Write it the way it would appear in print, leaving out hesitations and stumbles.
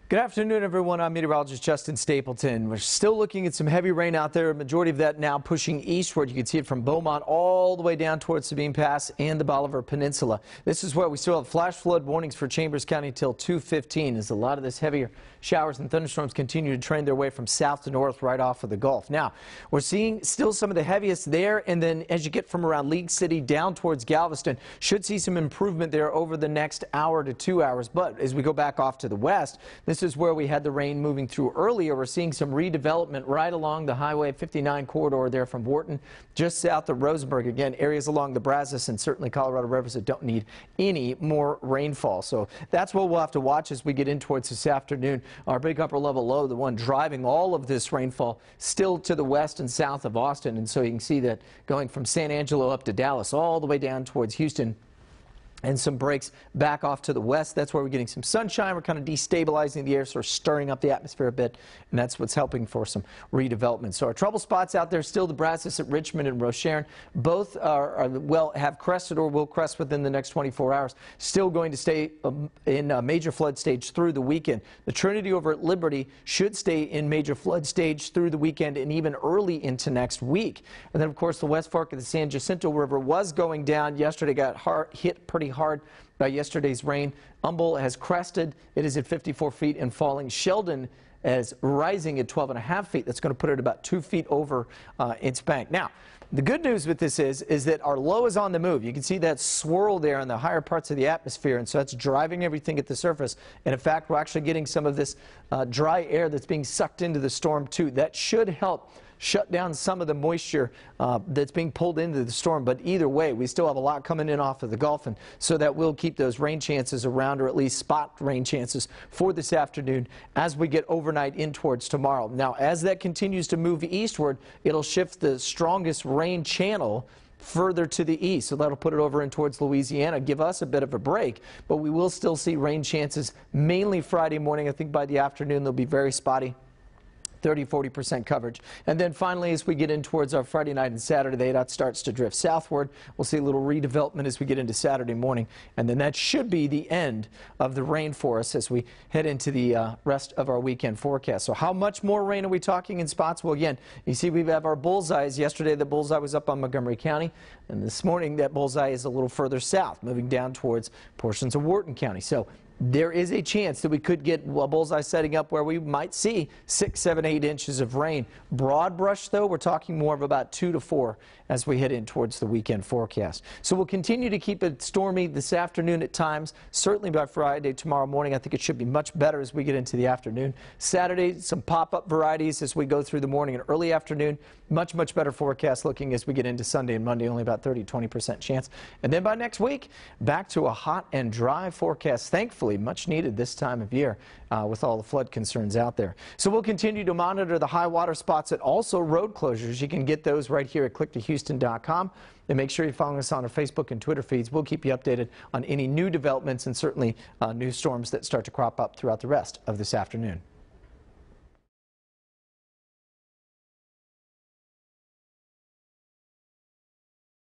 Good afternoon, everyone. I'm meteorologist Justin Stapleton. We're still looking at some heavy rain out there. A majority of that now pushing eastward. You can see it from Beaumont all the way down towards Sabine Pass and the Bolivar Peninsula. This is where we still have flash flood warnings for Chambers County until 2:15 as a lot of this heavier showers and thunderstorms continue to trend their way from south to north right off of the Gulf. Now, we're seeing still some of the heaviest there, and then as you get from around League City down towards Galveston, should see some improvement there over the next hour to 2 hours. But as we go back off to the west, this is where we had the rain moving through earlier. We're seeing some redevelopment right along the Highway 59 corridor there from Wharton, just south of Rosenberg. Again, areas along the Brazos and certainly Colorado rivers that don't need any more rainfall. So that's what we'll have to watch as we get in towards this afternoon. Our big upper level low, the one driving all of this rainfall, still to the west and south of Austin. And so you can see that going from San Angelo up to Dallas all the way down towards Houston, and some breaks back off to the west. That's where we're getting some sunshine. We're kind of destabilizing the air, sort of stirring up the atmosphere a bit, and that's what's helping for some redevelopment. So our trouble spots out there still the Brazos at Richmond and Rocheron. Both have crested or will crest within the next 24 hours. Still going to stay in major flood stage through the weekend. The Trinity over at Liberty should stay in major flood stage through the weekend and even early into next week. And then, of course, the West Fork of the San Jacinto River was going down yesterday, got hit pretty hard by yesterday's rain. Humboldt has crested. It is at 54 feet and falling. Sheldon is rising at 12.5 feet. That's going to put it about 2 feet over its bank. Now, the good news with this is that our low is on the move. You can see that swirl there in the higher parts of the atmosphere, and so that's driving everything at the surface. And in fact, we're actually getting some of this dry air that's being sucked into the storm too. That should help shut down some of the moisture that's being pulled into the storm. But either way, we still have a lot coming in off of the Gulf, and so that will keep those rain chances around, or at least spot rain chances for this afternoon as we get overnight in towards tomorrow. Now, as that continues to move eastward, it'll shift the strongest rain channel further to the east, so that'll put it over in towards Louisiana, give us a bit of a break, but we will still see rain chances mainly Friday morning. I think by the afternoon they'll be very spotty. 30–40% coverage. And then finally, as we get in towards our Friday night and Saturday, the ADOT starts to drift southward. We'll see a little redevelopment as we get into Saturday morning. And then that should be the end of the rain for us as we head into the rest of our weekend forecast. So how much more rain are we talking in spots? Well, again, you see we have our bullseyes. Yesterday, the bullseye was up on Montgomery County. And this morning, that bullseye is a little further south, moving down towards portions of Wharton County. So there is a chance that we could get a bullseye setting up where we might see 6, 7, 8 inches of rain. Broad brush, though, we're talking more of about 2 to 4 as we head in towards the weekend forecast. So we'll continue to keep it stormy this afternoon at times. Certainly by Friday, tomorrow morning, I think it should be much better as we get into the afternoon. Saturday, some pop-up varieties as we go through the morning and early afternoon. Much, much better forecast looking as we get into Sunday and Monday, only about 30–20% chance. And then by next week, back to a hot and dry forecast. Thankfully, much needed this time of year with all the flood concerns out there. So we'll continue to monitor the high water spots and also road closures. You can get those right here at click2houston.com. And make sure you follow us on our Facebook and Twitter feeds. We'll keep you updated on any new developments and certainly new storms that start to crop up throughout the rest of this afternoon.